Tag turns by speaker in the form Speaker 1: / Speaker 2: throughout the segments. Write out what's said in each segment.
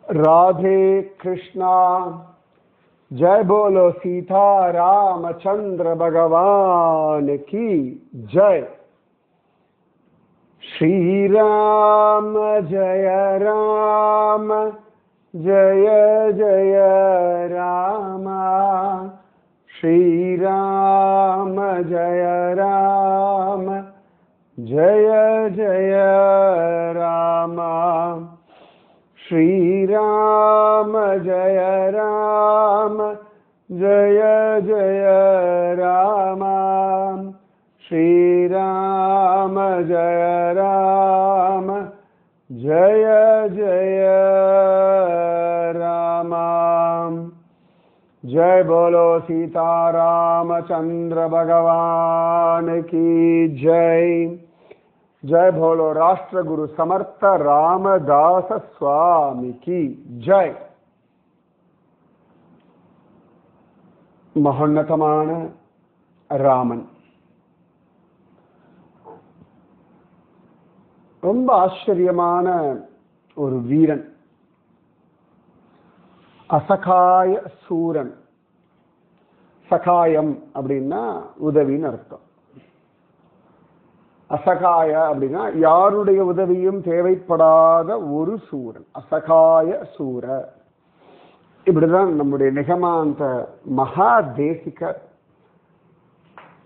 Speaker 1: राधे कृष्णा। जय बोलो सीता रामचंद्र भगवान की जय। श्री राम जय राम जय जय राम। श्री राम जय राम जय जय राम। श्री राम जय राम जय जय राम। श्री राम जय राम जय जय राम। जय बोलो सीता रामचंद्र भगवान की जय। जय बोलो राष्ट्र गुरु समर्थ रामदास स्वामी की जय। மகோன்னதமான ராமன் ரொம்ப ஆச்சரியமான ஒரு வீரன், அசகாய சூரன். சகாயம் அப்படின்னா உதவின்னு அர்த்தம். அசகாய அப்படின்னா யாருடைய உதவியும் தேவைப்படாத ஒரு சூரன், அசகாய சூர. இப்படிதான் நம்முடைய நிகமாந்த மகா தேசிக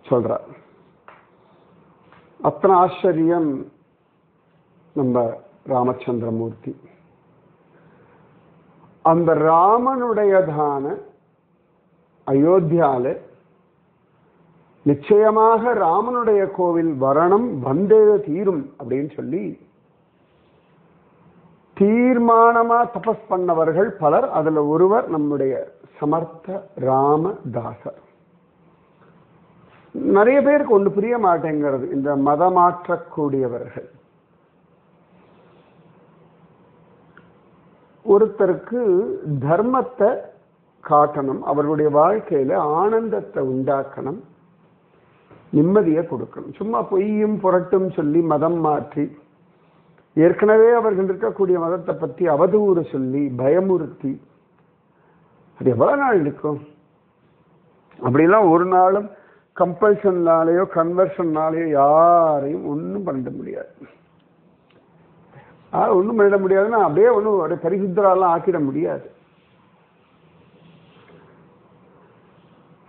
Speaker 1: சொல்றார். அத்தனை ஆச்சரியம் நம்ம ராமச்சந்திரமூர்த்தி. அந்த ராமனுடையதான அயோத்தியால நிச்சயமாக ராமனுடைய கோவில் வரணும், வந்தே தீரும் அப்படின்னு சொல்லி தீர்மானமா தபஸ் பண்ணவர்கள் பலர். அதுல ஒருவர் நம்முடைய சமர்த்த ராமதாசர். நிறைய பேருக்கு ஒன்று புரிய மாட்டேங்கிறது, இந்த மதமாற்றக்கூடியவர்கள். ஒருத்தருக்கு தர்மத்தை காட்டணும், அவர்களுடைய வாழ்க்கையில ஆனந்தத்தை உண்டாக்கணும், நிம்மதியை கொடுக்கணும். சும்மா பொய்யும் புரட்டும் சொல்லி மதம் மாற்றி, ஏற்கனவே அவர்கள் இருக்கக்கூடிய மதத்தை பற்றி அவதூறு சொல்லி பயமுறுத்தி, அது எவ்வளவு நாள் இருக்கும்? அப்படிலாம் ஒரு நாளும் கம்பல்ஷன்னாலேயோ கன்வர்ஷன்னாலேயோ யாரையும் ஒன்றும் பண்ணிட முடியாது. ஒன்றும் பண்ணிட முடியாதுன்னா அப்படியே ஒன்றும் ஒரு பரிசுத்தரெல்லாம் ஆக்கிட முடியாது.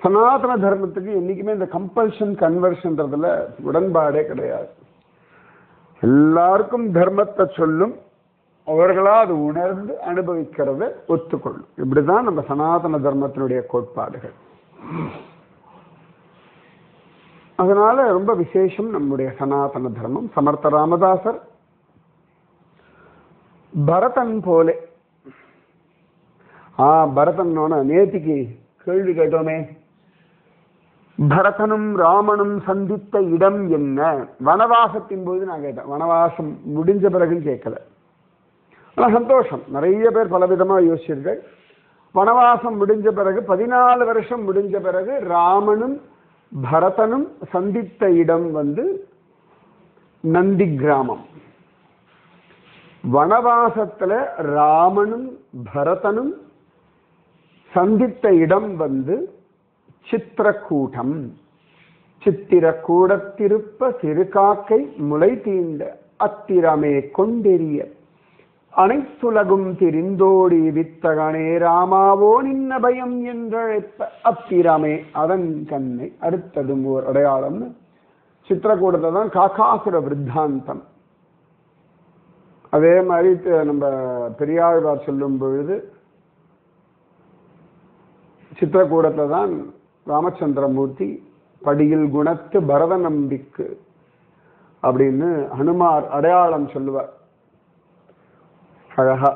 Speaker 1: சனாதன தர்மத்துக்கு என்னைக்குமே இந்த கம்பல்ஷன் கன்வர்ஷன்றதுல உடன்பாடே கிடையாது. எல்லாருக்கும் தர்மத்தை சொல்லும், அவர்களா அது உணர்ந்து அனுபவிக்கிறத ஒத்துக்கொள்ளும். இப்படிதான் நம்ம சனாதன தர்மத்தினுடைய கோட்பாடுகள். அதனால ரொம்ப விசேஷம் நம்முடைய சனாதன தர்மம். சமர்த்த ராமதாசர் பரதன் போலே. பரதன் நேத்திக்கு கேள்வி கேட்டோமே, பரதனும் ராமனும் சந்தித்த இடம் என்ன? வனவாசத்தின் போது நான் கேட்டேன், வனவாசம் முடிஞ்ச பிறகுன்னு கேட்கல. ஆனா சந்தோஷம், நிறைய பேர் பலவிதமா யோசிச்சிருக்க. வனவாசம் முடிஞ்ச பிறகு 14 வருஷம் முடிஞ்ச பிறகு ராமனும் பரதனும் சந்தித்த இடம் நந்தி கிராமம். வனவாசத்துல ராமனும் பரதனும் சந்தித்த இடம் சித்திரக்கூடம். சித்திரக்கூடத்திருப்ப சிறுகாக்கை முளை தீண்ட அத்திரமே கொண்டெறிய அனைத்துலகும் திரிந்தோடி வித்தகனே ராமாவோ நின்ன பயம் என்றழைப்ப அத்திரமே அதன் கண்ணை அடுத்ததும் ஓர் அடையாளம். சித்திரக்கூடத்தை தான் காக்காசுர விருத்தாந்தம். அதே மாதிரி நம்ம பெரியாழ்வார் சொல்லும் பொழுது சித்திரக்கூடத்தை தான் ராமச்சந்திரமூர்த்தி படியில் குணத்து பரத நம்பிக்கு அப்படின்னு ஹனுமார் அடையாளம் சொல்லுவார் அழகா.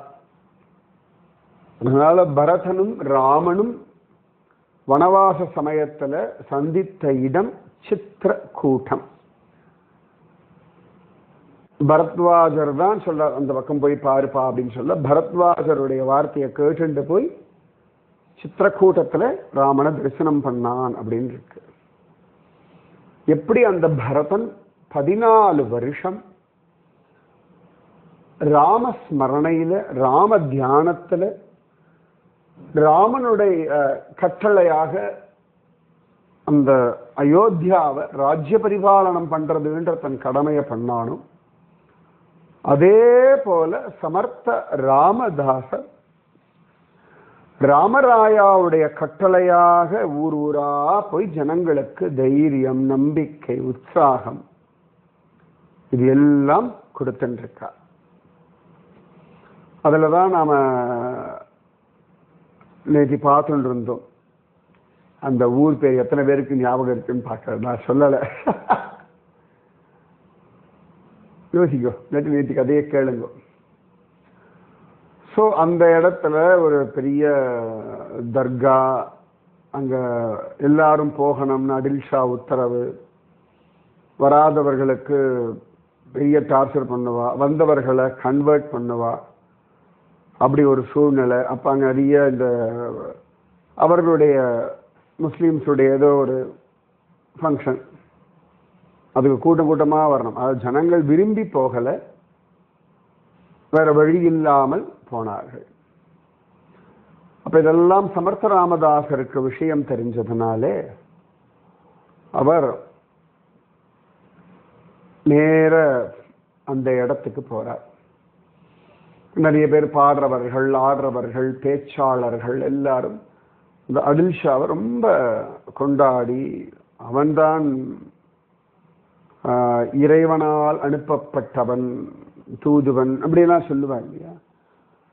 Speaker 1: அதனால பரதனும் ராமனும் வனவாச சமயத்துல சந்தித்த இடம் சித்திரக்கூடம். பரத்வாஜர் தான் சொல்ல, அந்த பக்கம் போய் பாருப்பா அப்படின்னு சொல்ல, பரத்வாஜருடைய வார்த்தையை கேட்டு போய் சித்திரக்கூட்டத்துல ராமனை தரிசனம் பண்ணான் அப்படின்னு இருக்கு. எப்படி அந்த பரதன் 14 வருஷம் ராமஸ்மரணையில, ராம தியானத்துல, ராமனுடைய கட்டளையாக அந்த அயோத்தியாவை ராஜ்ய பரிபாலனம் பண்றதுன்ற தன் கடமையை பண்ணானும், அதே போல சமர்த்த ராமதாசர் ராமராயாவுடைய கட்டளையாக ஊர் ஊரா போய் ஜனங்களுக்கு தைரியம், நம்பிக்கை, உற்சாகம் இது எல்லாம் கொடுத்துருக்கார். அதுலதான் நாம நேற்று பார்த்துட்டு இருந்தோம். அந்த ஊர் பேர் எத்தனை பேருக்கு ஞாபகம் இருக்குன்னு பார்க்கறது, நான் சொல்லலை. யோசிக்கோ, நேற்று கதையை கேளுங்க. ஸோ அந்த இடத்துல ஒரு பெரிய தர்கா, அங்க எல்லாரும் போகணும்னு அடில் ஷா உத்தரவு, வராதவர்களுக்கு பெரிய டார்ச்சர் பண்ணுவா, வந்தவர்களை கன்வெர்ட் பண்ணுவா, அப்படி ஒரு சூழ்நிலை. அப்போ அங்கே நிறைய இந்த அவர்களுடைய முஸ்லீம்ஸுடைய ஏதோ ஒரு ஃபங்க்ஷன், அதுக்கு கூட்டம் கூட்டமாக வரணும். அது ஜனங்கள் விரும்பி போகலை, வேற வழி இல்லாமல் போனார்கள். அப்ப இதெல்லாம் சமர்த்த ராமதாசருக்கு விஷயம் தெரிஞ்சதுனாலே அவர் நேர அந்த இடத்துக்கு போறார். நிறைய பேர் பாடுறவர்கள், ஆடுறவர்கள், பேச்சாளர்கள் எல்லாரும் இந்த அடில் ஷாவை ரொம்ப கொண்டாடி, அவன்தான் இறைவனால் அனுப்பப்பட்டவன், தூதுவன் அப்படியெல்லாம் சொல்லுவாங்க இல்லையா.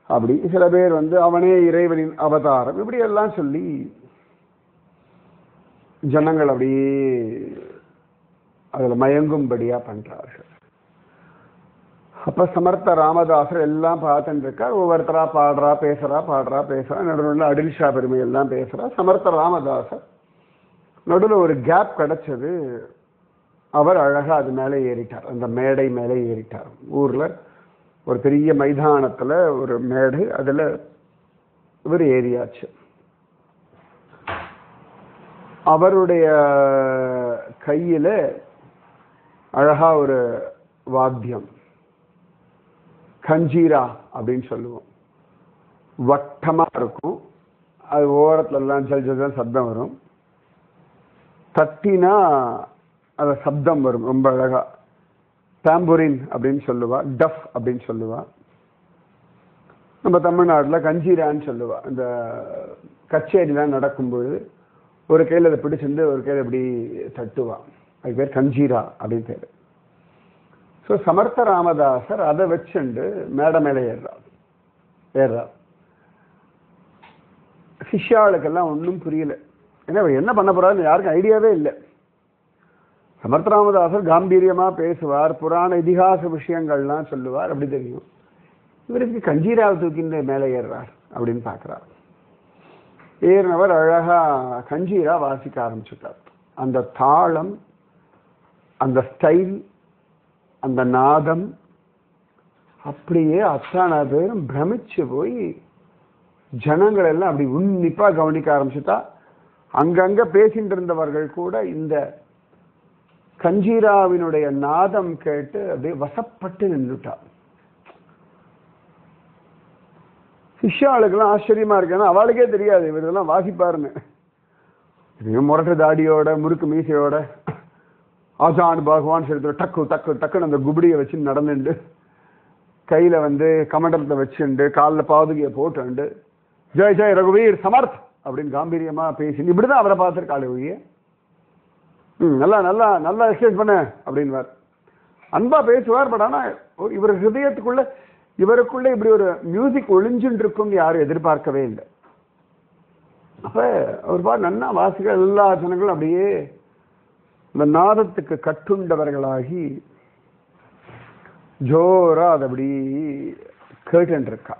Speaker 1: அப்படி சில பேர் அவனே இறைவனின் அவதாரம் இப்படி எல்லாம் சொல்லி ஜனங்கள் அப்படியே அதுல மயங்கும்படியா பண்றார்கள். அப்ப சமர்த்த ராமதாசர் எல்லாம் பார்த்துட்டு இருக்கார். ஒவ்வொருத்தரா பாடுறா பேசுறா, நடுவில் அடில் ஷா பெருமை எல்லாம் பேசுறா. சமர்த்த ராமதாசர் நடுவில் ஒரு கேப் கிடைச்சது. அவர் அழகா அது மேலே ஏறிட்டார், அந்த மேடை மேலே ஏறிட்டார். ஊர்ல ஒரு பெரிய மைதானத்துல ஒரு மேடை, அதுல இவர் ஏறியாச்சு. அவருடைய கையில அழகா ஒரு வாத்தியம், கஞ்சீரா அப்படின்னு சொல்லுவோம், வட்டமா இருக்கும். அது ஓரத்துல எல்லாம் ஜல் ஜல் சப்தம் வரும். தட்டினா அது சப்தம் வரும் ரொம்ப அழகா. தாம்பூரின் அப்படின்னு சொல்லுவா, டஃப் அப்படின்னு சொல்லுவா. நம்ம தமிழ்நாட்டில் கஞ்சீரான்னு சொல்லுவா. இந்த கச்சேரிலாம் நடக்கும்போது ஒரு கையில் அதை பிடிச்சிருந்து ஒரு கையில் இப்படி தட்டுவா, அது பேர் கஞ்சீரா அப்படின்னு பேர். ஸோ சமர்த்த ராமதாசர் அதை வச்சுண்டு மேடை மேலே ஏறார். சிஷ்யாளுக்கெல்லாம் ஒன்றும் புரியல, ஏன்னா என்ன பண்ண போறாருன்னு யாருக்கும் ஐடியாவே இல்லை. சமர்த்த ராமதாசர் காம்பீரியமா பேசுவார், புராண இதிகாச விஷயங்கள்லாம் சொல்லுவார், அப்படி தெரியும். இவருக்கு கஞ்சீராவை தூக்கிட்டு மேலே ஏறுறார் அப்படின்னு பார்க்குறார். ஏறினவர் அழகா கஞ்சீரா வாசிக்க ஆரம்பிச்சுட்டார். அந்த தாளம், அந்த ஸ்டைல், அந்த நாதம் அப்படியே அத்தனை பேரும் பிரமிச்சு போய் ஜனங்கள் எல்லாம் அப்படி உன்னிப்பா கவனிக்க ஆரம்பிச்சுட்டா. அங்கங்க பேசிட்டு இருந்தவர்கள் கூட இந்த கஞ்சீராவினுடைய நாதம் கேட்டு அப்படியே வசப்பட்டு நின்றுட்டா. சிஷ்யாளுக்கெல்லாம் ஆச்சரியமா இருக்கு, ஏன்னா அவளுக்கே தெரியாது இவர் இதெல்லாம் வாசிப்பாருன்னு. முரட்டு தாடியோட முறுக்கு மீசையோட ஆசான் பகவான் சொல்லிட்டு டக்கு டக்கு டக்குன்னு அந்த குபடியை வச்சு நடந்துண்டு, கையில கமண்டலத்தை வச்சுண்டு, காலில் பாதுகையை போட்டுண்டு, ஜெய் ஜெய் ரகுவீர் சமர்த் அப்படின்னு காம்பீரியமா பேசி இப்படிதான் அவரை பார்த்துருக்காள். ஒழிய நல்லா நல்லா நல்லா எக்ஸ்பிளைன் பண்ண அப்படின்வார், அன்பா பேசுவார். பட் ஆனா இவர் ஹிருதயத்துக்குள்ள இவருக்குள்ள இப்படி ஒரு மியூசிக் ஒளிஞ்சுட்டு இருக்கும்னு யாரும் எதிர்பார்க்கவே இல்லை. அப்ப அவர் பாட்டு நன்னா வாசிக்க, எல்லா ஜனங்களும் அப்படியே இந்த நாதத்துக்கு கட்டுண்டவர்களாகி ஜோரா அது அப்படி கேட்டு இருக்கா.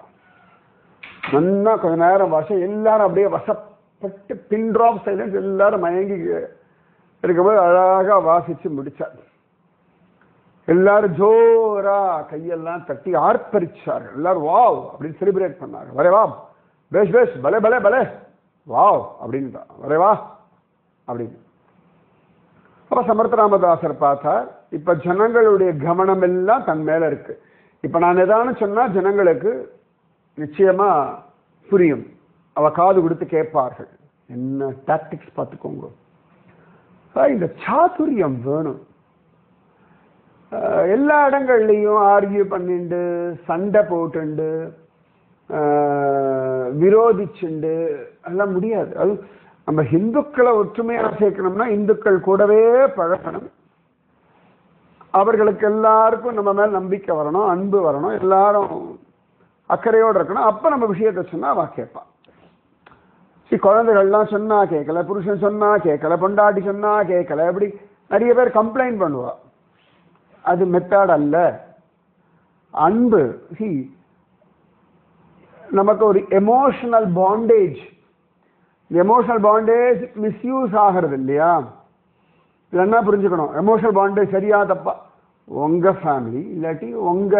Speaker 1: நன்னா கொஞ்ச நேரம் வாச எல்லாரும் அப்படியே வசப்பட்டு பின் டிராப் சைலன்ஸ், எல்லாரும் மயங்கி இருக்கும்போது அழகா வாசிச்சு முடிச்சார். எல்லாரும் ஜோரா கையெல்லாம் தட்டி ஆர்ப்பரிச்சார்கள். எல்லாரும் வாவ் அப்படின்னு செலிப்ரேட் பண்ணாங்க. வரேவா, பேஷ் பேஷ், பலே பலே பலே, வாவ் அப்படின்னு, வரேவா அப்படின்னு. அப்ப சமர்த்த ராமதாசர் பார்த்தார், இப்ப ஜனங்களுடைய கவனம் எல்லாம் தன் மேல இருக்கு. இப்ப நான் ஏதானு சொன்னா ஜனங்களுக்கு நிச்சயமா புரியும், அவ காது கொடுத்து கேட்பார்கள். என்ன டாக்டிக்ஸ் பார்த்துக்கோங்க. இந்த சாதுரியம் வேணும். எல்லா இடங்கள்லையும் ஆர்கியூ பண்ணிண்டு சண்டை போட்டுண்டு விரோதிச்சுண்டு எல்லாம் முடியாது. அது நம்ம இந்துக்களை ஒற்றுமையாக சேர்க்கணும்னா இந்துக்கள் கூடவே பழகணும். அவர்களுக்கு எல்லாருக்கும் நம்ம மேல் நம்பிக்கை வரணும், அன்பு வரணும், எல்லாரும் அக்கறையோடு இருக்கணும். அப்ப நம்ம விஷயத்தை சொன்னா அவ கேட்பான். குழந்தைகள்லாம் சொன்னா கேட்கல, புருஷன் சொன்னா கேட்கல, பொண்டாட்டி சொன்னா கேட்கல, அப்படி நிறைய பேர் கம்ப்ளைண்ட் பண்ணுவா. அது மெத்தட் அல்ல. அன்பு நமக்கு ஒரு emotional bondage. Emotional bondage misuse ஆகிறது இல்லையா? என்ன புரிஞ்சுக்கணும், எமோஷனல் பாண்டேஜ் சரியா தப்பா? உங்க ஃபேமிலி இல்லாட்டி உங்க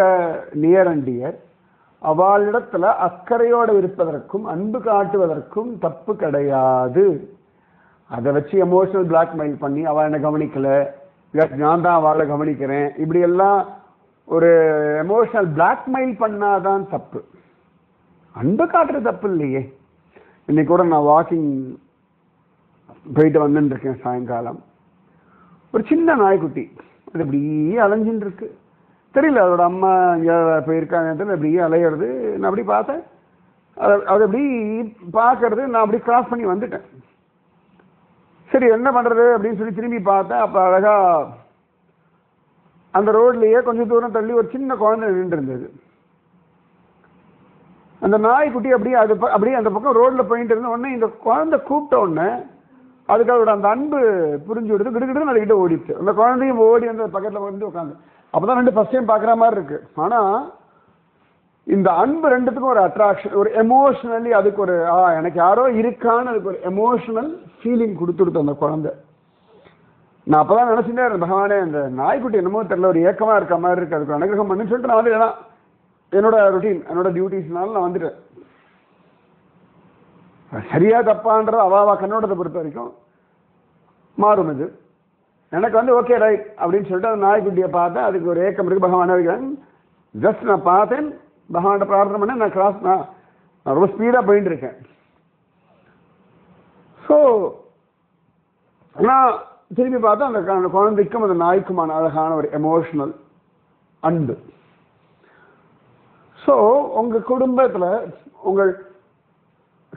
Speaker 1: நியர் அண்ட் டியர் அவளிடத்துல அக்கறையோடு இருப்பதற்கும் அன்பு காட்டுவதற்கும் தப்பு கிடையாது. அதை வச்சு எமோஷனல் பிளாக்மெயில் பண்ணி அவள் என்ன கவனிக்கல, நான் தான் அவளை கவனிக்கிறேன், இப்படி எல்லாம் ஒரு எமோஷனல் பிளாக்மெயில் பண்ணாதான் தப்பு. அன்பு காட்டுறது தப்பு இல்லையே. இன்னைக்கு கூட நான் வாக்கிங் போயிட்டு வந்துட்டு இருக்கேன். சாயங்காலம் ஒரு சின்ன நாய்க்குட்டி அது இப்படி அலைஞ்சின்னு இருக்கு. தெரியல அதோட அம்மா இங்கே போயிருக்காங்க, இப்படி அலையிறது. நான் அப்படி பார்த்தேன், அது எப்படி பார்க்கறது. நான் அப்படி கிராஸ் பண்ணி வந்துட்டேன். சரி என்ன பண்றது அப்படின்னு சொல்லி திரும்பி பார்த்தேன். அப்போ அழகா அந்த ரோட்லயே கொஞ்சம் தூரம் தள்ளி ஒரு சின்ன குழந்தை நின்று இருந்தது. அந்த நாய்க்குட்டி அப்படியே அந்த பக்கம் ரோட்ல போயிட்டு இருந்த உடனே இந்த குழந்தை கூப்பிட்ட உடனே அதுக்கு அதோட அந்த அன்பு புரிஞ்சு விடுது. கிடுகிட்டு அதுக்கிட்ட ஓடிச்சு. அந்த குழந்தையும் ஓடி வந்து பக்கத்துல வந்து உட்காந்து. அப்பதான் ரெண்டு ஃபர்ஸ்ட் டைம் பார்க்குற மாதிரி இருக்கு. ஆனா இந்த அன்பு ரெண்டுத்துக்கும் ஒரு அட்ராக்ஷன், ஒரு எமோஷனலி அதுக்கு ஒரு எனக்கு யாரோ இருக்கான்னு அதுக்கு ஒரு எமோஷனல் ஃபீலிங் கொடுத்துடுது அந்த குழந்தை. நான் அப்பதான் நினைச்சுட்டே இருந்தேன், பகவானே இந்த நாய்க்குட்டி என்னமோ தெரியல ஒரு ஏக்கமா இருக்க மாதிரி இருக்கு, அதுக்கு அனுகிரகம் பண்ணுன்னு சொல்லிட்டு நான் வந்து என்னோட ரொட்டீன் என்னோட டியூட்டிஸ்னால நான் வந்துட்டேன். சரியா தப்பான்றது அவாவா கண்ணோட்டத்தை பொறுத்த வரைக்கும் மாறும். இது எனக்கு வந்து ஓகே ரைட் அப்படின்னு சொல்லிட்டு அந்த நாய்க்குட்டியை பார்த்தேன். அதுக்கு ஒரு ஏக்கம் இருக்கு. பகவான் வைக்கிறேன் ஜஸ்ட் நான் பார்த்தேன், பகவான் பிரார்த்தனை பண்ணேன். நான் ரொம்ப ஸ்பீடா போயிட்டு இருக்கேன். ஸோ நான் திரும்பி பார்த்தா அந்த குழந்தைக்கும் அந்த நாய்க்குமான அழகான ஒரு எமோஷனல் அன்பு. ஸோ உங்க குடும்பத்துல உங்கள்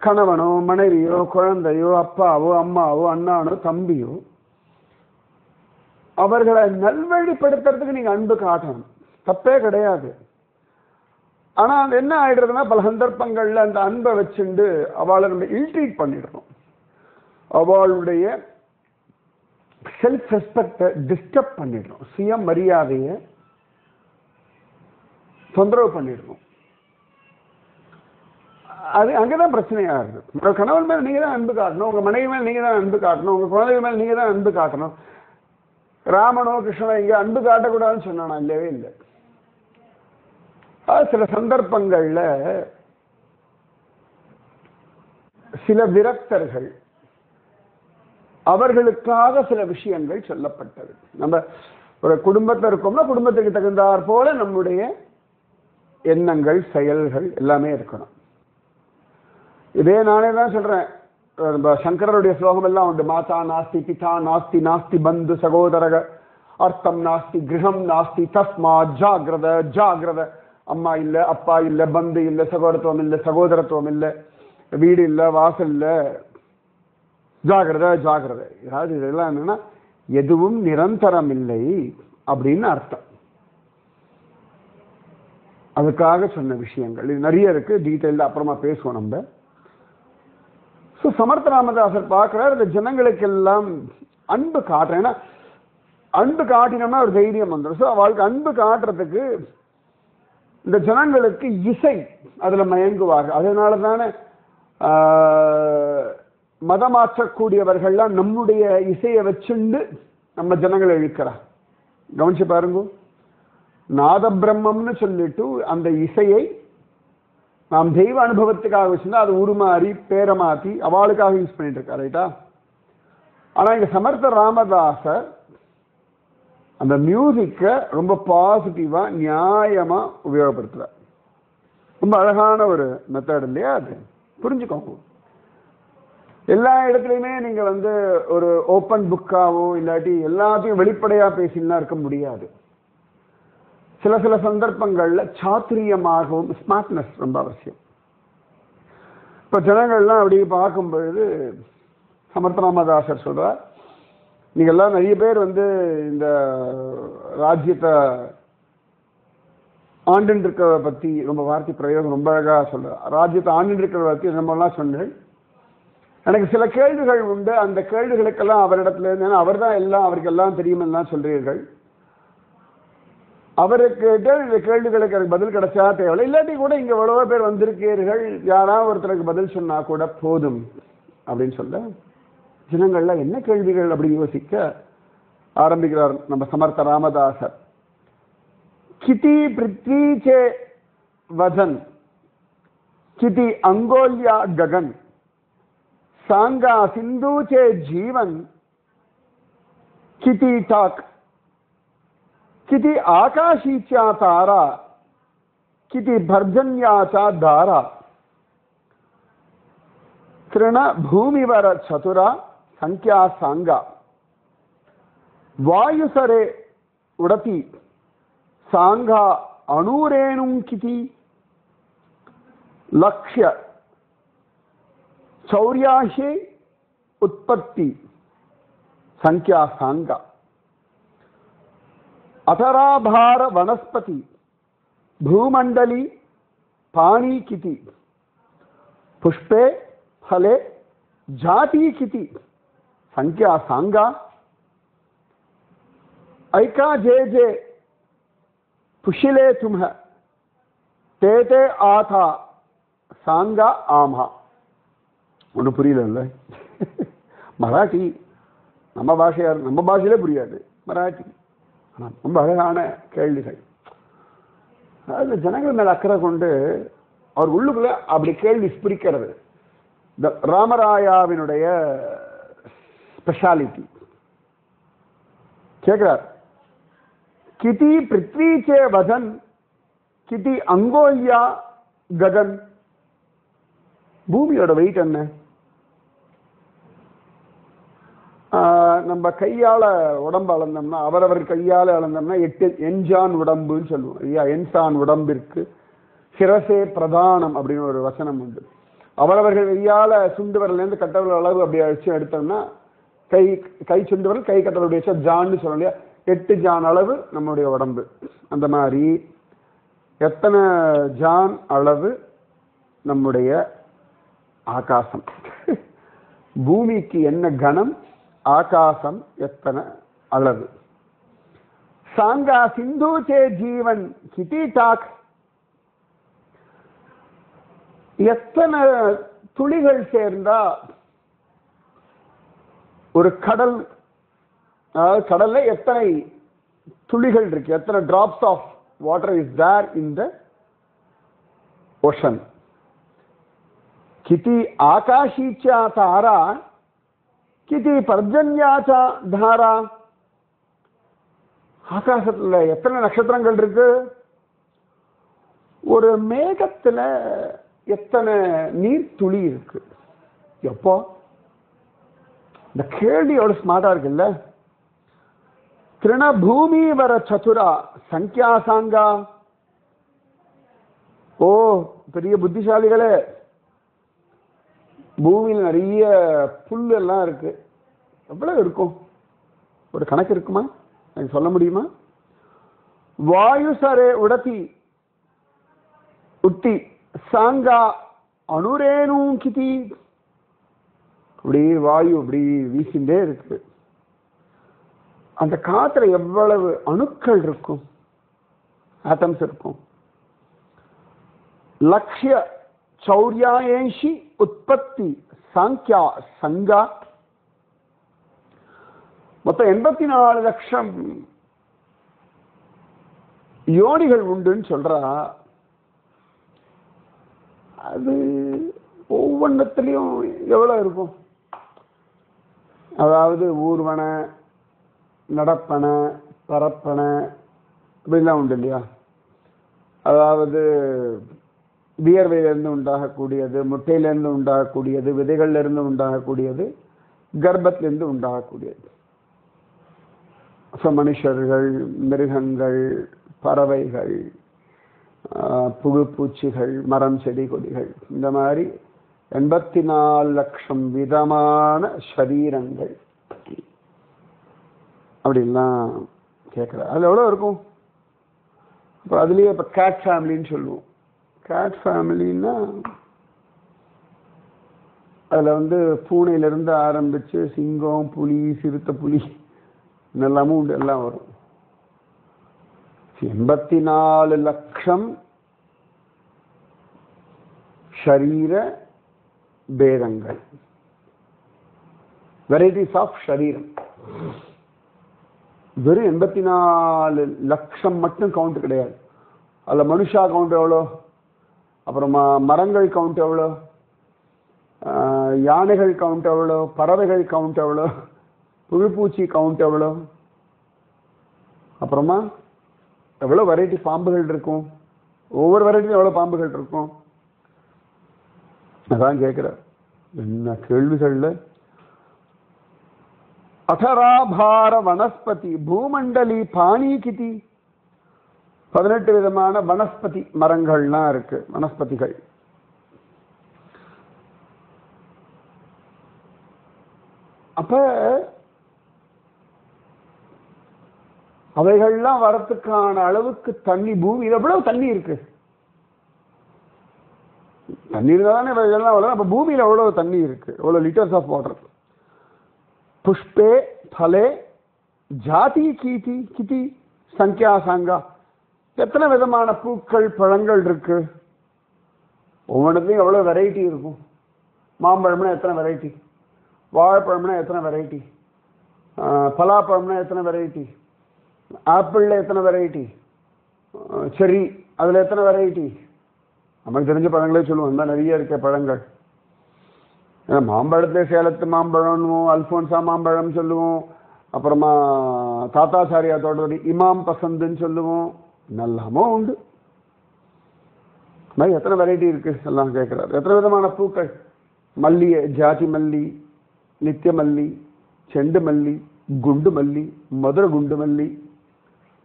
Speaker 1: கணவனோ மனைவியோ குழந்தையோ அப்பாவோ அம்மாவோ அண்ணானோ தம்பியோ அவர்களை நல்வழிப்படுத்துறதுக்கு நீங்க அன்பு காட்டணும், தப்பே கிடையாது. ஆனா அது என்ன ஆயிடுறதுன்னா பல சந்தர்ப்பங்கள்ல அந்த அன்பை வச்சுண்டு அவளை நம்ம இல்ட்ரீட் பண்ணிடணும். அவளுடைய செல்ஃப் ரெஸ்பெக்டை டிஸ்டர்ப் பண்ணிடணும், சுய மரியாதையை தொந்தரவு பண்ணிடணும். அது அங்கதான் பிரச்சனையா இருக்கு. உங்க கணவன் மேல நீங்க தான் அன்பு காட்டணும், உங்க மனைவி மேல நீங்க தான் அன்பு காட்டணும், உங்க குழந்தை மேல நீங்க தான் அன்பு காட்டணும். ராமனோ கிருஷ்ணனோ இங்க அன்பு காட்டக்கூடாதுன்னு சொன்னா இல்லவே இல்லை. சில சந்தர்ப்பங்கள்ல சில விரக்தர்கள் அவர்களுக்காக சில விஷயங்கள் சொல்லப்பட்டது. நம்ம ஒரு குடும்பத்தில் இருக்கோம்னா குடும்பத்துக்கு தகுந்தாற் போல நம்முடைய எண்ணங்கள் செயல்கள் எல்லாமே இருக்கணும். இதே நானே தான் சொல்றேன். சங்கரருடைய ஸ்லோகம் எல்லாம் உண்டு. மாதா நாஸ்தி பிதா நாஸ்தி நாஸ்தி பந்து சகோதரக அர்த்தம் நாஸ்தி கிரகம் நாஸ்தி தஸ்மா ஜாகிரத ஜாகிரத. அம்மா இல்லை, அப்பா இல்லை, பந்து இல்லை, சகோதரத்துவம் இல்லை, சகோதரத்துவம் இல்லை, வீடு இல்லை, வாசல் இல்லை, ஜாகிரத ஜாகிரத. அதாவது இதெல்லாம் என்னன்னா எதுவும் நிரந்தரம் இல்லை அப்படின்னு அர்த்தம். அதுக்காக சொன்ன விஷயங்கள் இது நிறைய இருக்கு. டீட்டெயில்ல அப்புறமா பேசுவோம் நம்ம. ஸோ சமர்த்த ராமதாசர் பார்க்கிறார் இந்த ஜனங்களுக்கெல்லாம் அன்பு காட்டுறேன். ஏன்னா அன்பு காட்டினோம்னா ஒரு தைரியம் வந்துடும். ஸோ அவளுக்கு அன்பு காட்டுறதுக்கு இந்த ஜனங்களுக்கு இசை அதுல மயங்குவாங்க. அதனால தானே மதமாற்றக்கூடியவர்கள்லாம் நம்முடைய இசையை வச்சுண்டு நம்ம ஜனங்களை இழுக்கிறா. கவனிச்சு பாருங்க. நாத பிரம்மம்னு சொல்லிட்டு அந்த இசையை நாம் தெய்வ அனுபவத்துக்காக வச்சுருந்தா அது உருமாறி பேரை மாற்றி அவளுக்காக யூஸ் பண்ணிட்டு இருக்கா. ரைட்டா? ஆனா இங்க சமர்த்த ராமதாசர் அந்த மியூசிக்கை ரொம்ப பாசிட்டிவா நியாயமா உபயோகப்படுத்துறார். ரொம்ப அழகான ஒரு மெத்தட் இல்லையா? அது புரிஞ்சுக்கோங்க. எல்லா இடத்துலையுமே நீங்க ஒரு ஓப்பன் புக்காவோ இல்லாட்டி எல்லாத்தையும் வெளிப்படையா பேசினா இருக்க முடியாது. சில சில சந்தர்ப்பங்கள்ல சாத்திரியமாகவும் ஸ்மார்ட்னஸ் ரொம்ப அவசியம். இப்ப ஜனங்கள்லாம் அப்படி பார்க்கும் பொழுது சமர்த்த ராமதாசர் சொல்றார், நீங்க எல்லாம் நிறைய பேர் இந்த ராஜ்யத்தை ஆண்டு இருக்கிறத பத்தி ரொம்ப வார்த்தை பிரயோகம் ரொம்ப அழகா சொல்றார். ராஜ்யத்தை ஆண்டு இருக்கிறத பத்தி நம்மலாம் சொன்னேன். எனக்கு சில கேள்விகள் உண்டு. அந்த கேள்விகளுக்கெல்லாம் அவரிடத்துல இருந்து அவர் தான் எல்லாம், அவருக்கு எல்லாம் தெரியுமெல்லாம் சொல்றீர்கள். அவருக்கு இந்த கேள்விகளுக்கு எனக்கு பதில் கிடைச்சா தேவையில்லை, இல்லாட்டி கூட இங்க எவ்வளவோ பேர் வந்திருக்கீர்கள், யாராவது ஒருத்தருக்கு பதில் சொன்னா கூட போதும் அப்படின்னு சொல்ல ஜனங்கள்லாம் என்ன கேள்விகள் அப்படி யோசிக்க ஆரம்பிக்கிறார் நம்ம சமர்த்த ராமதாசர். கிதி பிருத்வீச்சே வதன் கிதி அங்கோல்யா ககன் சாங்கா சிந்தூச்சே ஜீவன் கிதி டாக் किति आकाशीच्या तारा किति भर्जन्याचा धारा तृण भूमिवर चतुरा संख्या सांगा वायुसरे उडती सांगा अणुरेणुं किति लक्ष्य चौर्याशे उत्पत्ति संख्या सांगा अतराभार वनस्पति भूमंडली पाणी किति पुष्पे फले जाति किति संख्या सांगा ऐका जे जे पुशिले तुम्ह ते ते आता सांगा आम्हा ஒன்றும் புரியல. மராட்டி நம்ம பாஷையிலே புரியாது. மராட்டி ரொம்ப அழகான கேள்விகள். அதாவது ஜனங்கள் மேல அக்கறை கொண்டு அவர் உள்ளுக்குள்ள அப்படி கேள்வி பிரிக்கிறது ராமராயாவினுடைய ஸ்பெஷாலிட்டி. கேட்கிறார், கிதி பிருத்வீச்சே வதன் கிதி அங்கோல்யா ககன். பூமியோட வெயிட் என்ன? நம்ம கையால உடம்பு அளந்தோம்னா, அவரவர் கையால அளந்தோம்னா 8 எஞ்சான் உடம்புன்னு சொல்லுவோம் ஐயா. என்சான் உடம்பிற்கு சிரசே பிரதானம் அப்படின்னு ஒரு வசனம் உண்டு. அவரவர்கள் கையால சுண்டு வரலேருந்து கட்டவர்கள் அளவு அப்படி அழிச்சு எடுத்தோம்னா கை சுண்டு வரல் கை கட்டவருடைய ஜான்னு சொல்லணும் இல்லையா? 8 ஜான் அளவு நம்முடைய உடம்பு. அந்த மாதிரி எத்தனை ஜான் அளவு நம்முடைய ஆகாசம். பூமிக்கு என்ன கணம், ஆகாசம் எத்தனை அளவு. சாங்கா சிந்தூச்சே ஜீவன் கிதி டாக். எத்தனை துளிகள் சேர்ந்தா ஒரு கடல், கடல்ல எத்தனை துளிகள் இருக்கு, எத்தனை drops of water is there in the ocean. கிதி ஆகாஷீச்சா தாரா கிதி பர்ஜன்யாச்சா தாரா. ஆகாசத்துல எத்தனை நட்சத்திரங்கள் இருக்கு, ஒரு மேகத்துல எத்தனை நீர் துளி இருக்கு. எப்போ இந்த கேள்வியோட ஸ்மார்ட்டா இருக்குல்ல. திருண பூமி வர சதுரா சங்கியா சாங்கா. ஓ பெரிய புத்திசாலிகளே, பூமியில் நிறைய புல் எல்லாம் இருக்கு, எவ்வளவு இருக்கும், ஒரு கணக்கு இருக்குமா, எனக்கு சொல்ல முடியுமா? வாயு சரே உடத்தி உத்தி சாங்கா அணுரேனு கிதி. அப்படி வாயு அப்படி வீசிண்டே இருக்கு. அந்த காத்துல எவ்வளவு அணுக்கள் இருக்கும், ஆட்டம்ஸ் இருக்கும். லட்சிய சௌர்யாயேஷி உற்பத்தி சாங்கியா சங்கா. மொத்தம் 84 லட்சம் யோனிகள் உண்டுன்னு சொல்றா. அது ஒவ்வொன்றத்திலையும் எவ்வளவு இருக்கும், அதாவது ஊர்வன, நடப்பன, பரப்பனை இப்படிலாம் உண்டு இல்லையா? அதாவது வியர்வையிலிருந்து உண்டாகக்கூடியது, முட்டையிலிருந்து உண்டாகக்கூடியது, விதைகள்லேருந்து உண்டாகக்கூடியது, கர்ப்பத்திலிருந்து உண்டாகக்கூடியது. ஸோ மனுஷர்கள், மிருகங்கள், பறவைகள், புழு பூச்சிகள், மரம் செடி கொடிகள், இந்த மாதிரி 84 லட்சம் விதமான சரீரங்கள் அப்படின்லாம் கேட்குறாரு. அதில் எவ்வளோ இருக்கும்? அப்புறம் அதுலேயே இப்போ கேட் ஃபேமிலின்னு சொல்லுவோம். கேட் ஃபேமிலின்னா அதில் பூனையிலேருந்து ஆரம்பித்து சிங்கம், புலி, சிறுத்தை புலி எல்லாமும் உண்டு, எல்லாம் வரும். 84 லட்சம் ஷரீர பேதங்கள், வெரைட்டிஸ் ஆஃப் ஷரீரம். வெறும் 84 லட்சம் மட்டும் கவுண்ட் கிடையாது. அதில் மனுஷா கவுண்ட் எவ்வளோ, அப்புறமா மரங்கள் கவுண்ட் எவ்வளோ, யானைகள் கவுண்ட் எவ்வளோ, பறவைகள் கவுண்ட் எவ்வளோ, புழுப்பூச்சி கவுண்ட் எவ்வளோ, அப்புறமா எவ்வளோ வெரைட்டி பாம்புகள் இருக்கும், ஒவ்வொரு வெரைட்டியும் எவ்வளோ பாம்புகள் இருக்கும். அதான் கேட்குறேன். என்ன கேள்விகளில் அடராபார வனஸ்பதி பூமண்டலி பாணிகிதி 18 விதமான வனஸ்பதி மரங்கள்லாம் இருக்கு. வனஸ்பதிகள் அப்ப அவைகள்லாம் வரத்துக்கான அளவுக்கு தண்ணி, பூமியில் எவ்வளவு தண்ணி இருக்கு. தண்ணி இருந்தாதானே இவைகள்லாம் வளரும். அப்ப பூமியில் எவ்வளவு தண்ணி இருக்கு, எவ்வளவு லிட்டர்ஸ் ஆஃப் வாட்டர். புஷ்பே பலே ஜாதி கீதி கிதி சங்கியா சாங்கா, எத்தனை விதமான பூக்கள் பழங்கள் இருக்கு. ஒவ்வொன்றுத்தையும் எவ்வளோ வெரைட்டி இருக்கும். மாம்பழம்னா எத்தனை வெரைட்டி, வாழைப்பழம்னா எத்தனை வெரைட்டி, பலாப்பழம்னா எத்தனை வெரைட்டி, ஆப்பிளில் எத்தனை வெரைட்டி, செரி அதில் எத்தனை வெரைட்டி. நமக்கு தெரிஞ்ச பழங்களே சொல்லுவோம், இந்த நிறைய இருக்க பழங்கள். மாம்பழத்தை சேலத்து மாம்பழம்னுவோம், அல்ஃபோன்சா மாம்பழம் சொல்லுவோம், அப்புறமா தாத்தாச்சாரியா தோட்டத்தோட இமாம் பசந்துன்னு சொல்லுவோம். நல்லாமோ உண்டு. மாதிரி எத்தனை வெரைட்டி இருக்கு எல்லாம் கேட்குறாரு. எத்தனை விதமான பூக்கள், மல்லி, ஜாதி மல்லி, நித்திய மல்லி, செண்டு மல்லி, குண்டு மல்லி, மதுரை குண்டு மல்லி,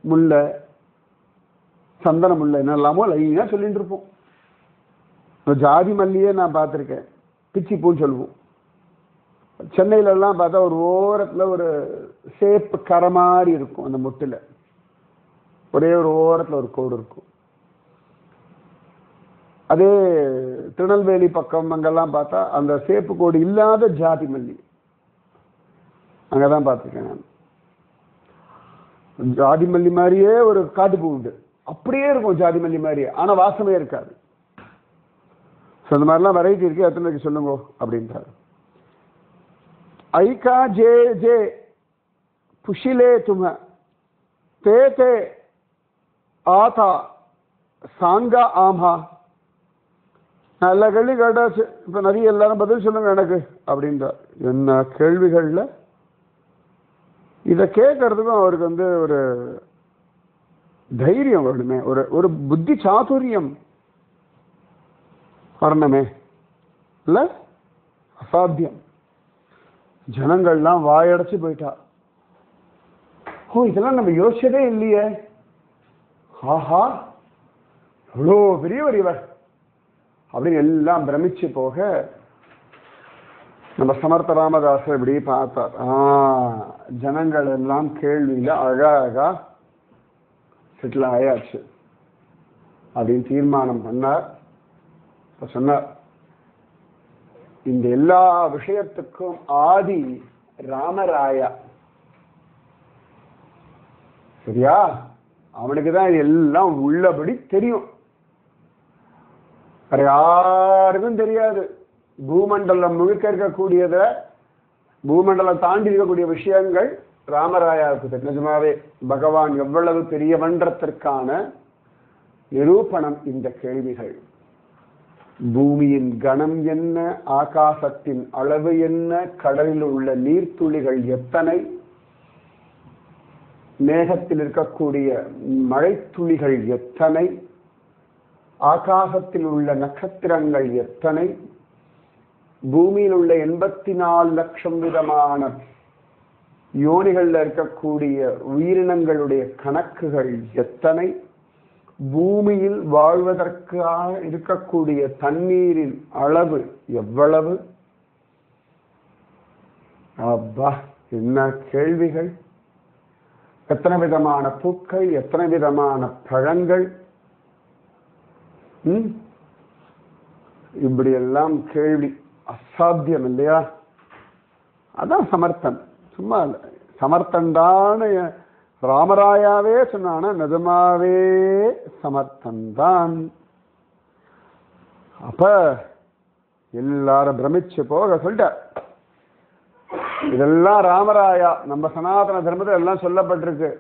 Speaker 1: முல்லை, சந்தன முல்லை, என்னெல்லாமோ லைனாக சொல்லிட்டு இருப்போம். ஜாதி மல்லியே நான் பார்த்துருக்கேன், பிச்சி பூன்னு சொல்லுவோம். சென்னையிலலாம் பார்த்தா ஒரு ஓரத்தில் ஒரு சேப்பு கரை மாதிரி இருக்கும். அந்த முட்டில் ஒரே ஒரு ஓரத்தில் ஒரு கோடு இருக்கும். அதே திருநெல்வேலி பக்கம் அங்கெல்லாம் பார்த்தா அந்த சேப்பு கோடு இல்லாத ஜாதி மல்லி அங்கதான் பார்த்துருக்கேன் நான். ஜாதி மல்லி மாதிரியே ஒரு காட்டுப்பூ உண்டு, அப்படியே இருக்கும் ஜாதி மல்லி மாதிரியே, ஆனா வாசமே இருக்காது. அந்த மாதிரிலாம் வெரைட்டி இருக்கு, எத்தனை சொல்லுங்க அப்படின்றாரு. ஐகா ஜே ஜே புஷிலே தும தே தே ஆதா சாங்கா ஆமா. நான் எல்லா கேள்வி கேட்டாச்சு, இப்ப நிறைய எல்லாரும் பதில் சொல்லுங்க எனக்கு அப்படின்றார். என்ன கேள்விகள்ல இதை கேட்கறதுக்கும் அவருக்கு ஒரு தைரியம் வரணுமே, ஒரு புத்தி சாதுரியம் வரணுமே. இல்ல அசாத்தியம். ஜனங்கள்லாம் வாயடைச்சு போயிட்டா. ஓ, இதெல்லாம் நம்ம யோசிச்சதே இல்லையே, ஆஹா எவ்வளோ பெரியவர் இவர் அப்படின்னு எல்லாம் பிரமிச்சு போக நம்ம சமர்த்த ராமதாசர் இப்படி பார்த்தார். ஜனங்கள் எல்லாம் கேள்வியில அழகா செட்டில் ஆயாச்சு அப்படின்னு தீர்மானம் பண்ணார். சொன்னார், இந்த எல்லா விஷயத்துக்கும் ஆதி ராமராயா. சரியா? அவனுக்குதான் இது எல்லாம் உள்ளபடி தெரியும், வேற யாருக்கும் தெரியாது. பூமண்டலம் முழுக்க இருக்கக்கூடியத, பூமண்டலம் தாண்டி இருக்கக்கூடிய விஷயங்கள் ராமராயாவுக்கு நிஜமாவே பகவான் எவ்வளவு பெரியவன்றதற்கான நிரூபணம் இந்த கேள்விகள். பூமியின் கணம் என்ன, ஆகாசத்தின் அளவு என்ன, கடலில் உள்ள நீர்த்துளிகள் எத்தனை, மேகத்தில் இருக்கக்கூடிய மழைத்துளிகள் எத்தனை, ஆகாசத்தில் உள்ள நட்சத்திரங்கள் எத்தனை, பூமியில் உள்ள 84 லட்சம் விதமான யோனிகள்ல இருக்கக்கூடிய உயிரினங்களுடைய கணக்குகள் எத்தனை, பூமியில் வாழ்வதற்காக இருக்கக்கூடிய தண்ணீரின் அளவு எவ்வளவு. அப்பா, என்ன கேள்விகள்! எத்தனை விதமான பூக்கள், எத்தனை விதமான பழங்கள், இப்படி எல்லாம் கேள்வி. அசாத்தியம் இல்லையா? அதான் சமர்த்தன். சும்மா இல்ல, சமர்த்தன்டான ராமராயாவே சொன்னான, நிஜமாவே சமர்த்தன் தான். அப்ப எல்லாரும் பிரமிச்சு போக சொல்லிட்ட. இதெல்லாம் ராமராயா நம்ம சனாதன தர்மத்தில் எல்லாம் சொல்லப்பட்டிருக்கு.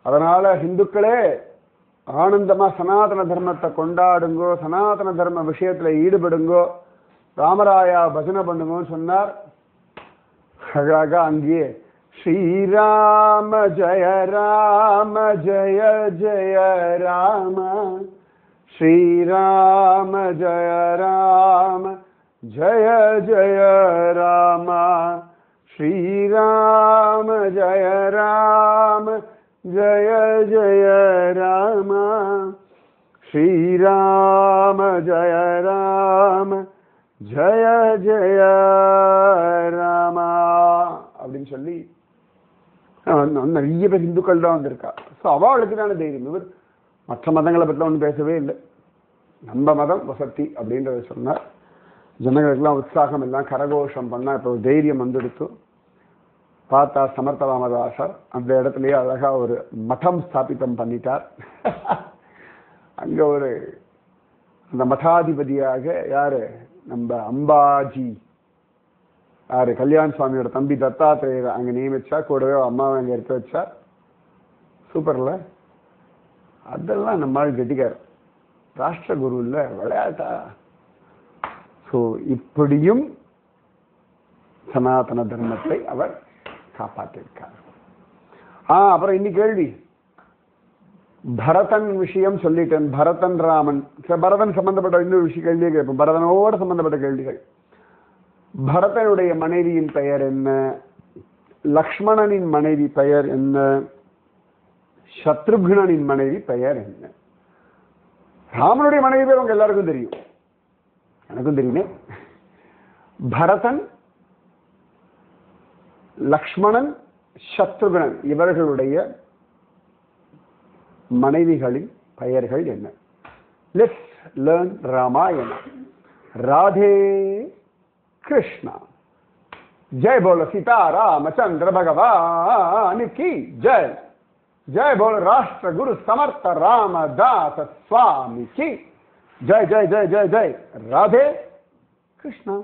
Speaker 1: அதனால இந்துக்களே ஆனந்தமா சனாதன தர்மத்தை கொண்டாடுங்கோ, சனாதன தர்ம விஷயத்துல ஈடுபடுங்கோ, ராமராயா பஜனை பண்ணுங்கன்னு சொன்னார். அழகா அங்கேயே ஸ்ரீராம ஜெய ராம ஜெய ஜெய ராம, ஸ்ரீராம ஜெய ராம ஜெய ஜெய ராம, ஸ்ரீராம ஜெய ராம ஜெய ஜெய ராம, ஸ்ரீராம ஜெய ராம ஜெய ஜெய ராம அப்படின்னு சொல்லி நிறைய பேர் இந்துக்கள் தான் வந்திருக்கா. ஸோ அவளுக்கு தானே தைரியம். இவர் மற்ற மதங்களை பற்றி ஒன்றும் பேசவே இல்லை. நம்ம மதம் வசதி அப்படின்றத சொன்னார். ஜனங்களுக்கெல்லாம் உற்சாகம் எல்லாம் கரகோஷம் பண்ணால் இப்போ தைரியம் வந்துடுத்து. பார்த்தா சமர்த்த ராமதாசர் அந்த இடத்துலயே அழகா ஒரு மடம் ஸ்தாபிதம் பண்ணிட்டார். அங்க ஒரு அந்த மடாதிபதியாக யாரு, நம்ம அம்பாஜி, யாரு கல்யாண சுவாமியோட தம்பி தத்தாத்திரேயர் அங்க நியமிச்சா. கூடவே அம்மாவை அங்க எடுத்து வச்சா. சூப்பர்ல. அதெல்லாம் நம்மால் கெட்டிக்கார். ராஷ்டிர குரு இல்ல, விளையாட்டா. ஸோ இப்படியும் சனாதன தர்மத்தை அவர் காப்பாற்றிருக்கார். அப்புறம் இன்னி கேள்வி, பரதன் விஷயம் சொல்லிட்டேன். பரதன் ராமன், பரதன் சம்பந்தப்பட்ட இன்னொரு விஷயம் கேள்வியே கேட்போம். பரதனோடு சம்பந்தப்பட்ட கேள்விகள். பரதனுடைய மனைவியின் பெயர் என்ன, லக்ஷ்மணனின் மனைவி பெயர் என்ன, சத்ருக்னனின் மனைவி பெயர் என்ன? ராமனுடைய மனைவி பேர் உங்க எல்லாருக்கும் தெரியும், எனக்கும் தெரியுமே. பரதன், லக்ஷ்மணன், சத்ருகனன் இவர்களுடைய மனைவிகளின் பெயர்கள் என்ன? Let's learn Ramayana. ராதே கிருஷ்ணா. जय बोलो सीता रामचंद्र भगवान की जय. जय बोलो राष्ट्र गुरु समर्थ रामदास स्वामी की जय. जय जय जय जय. राधे कृष्णा.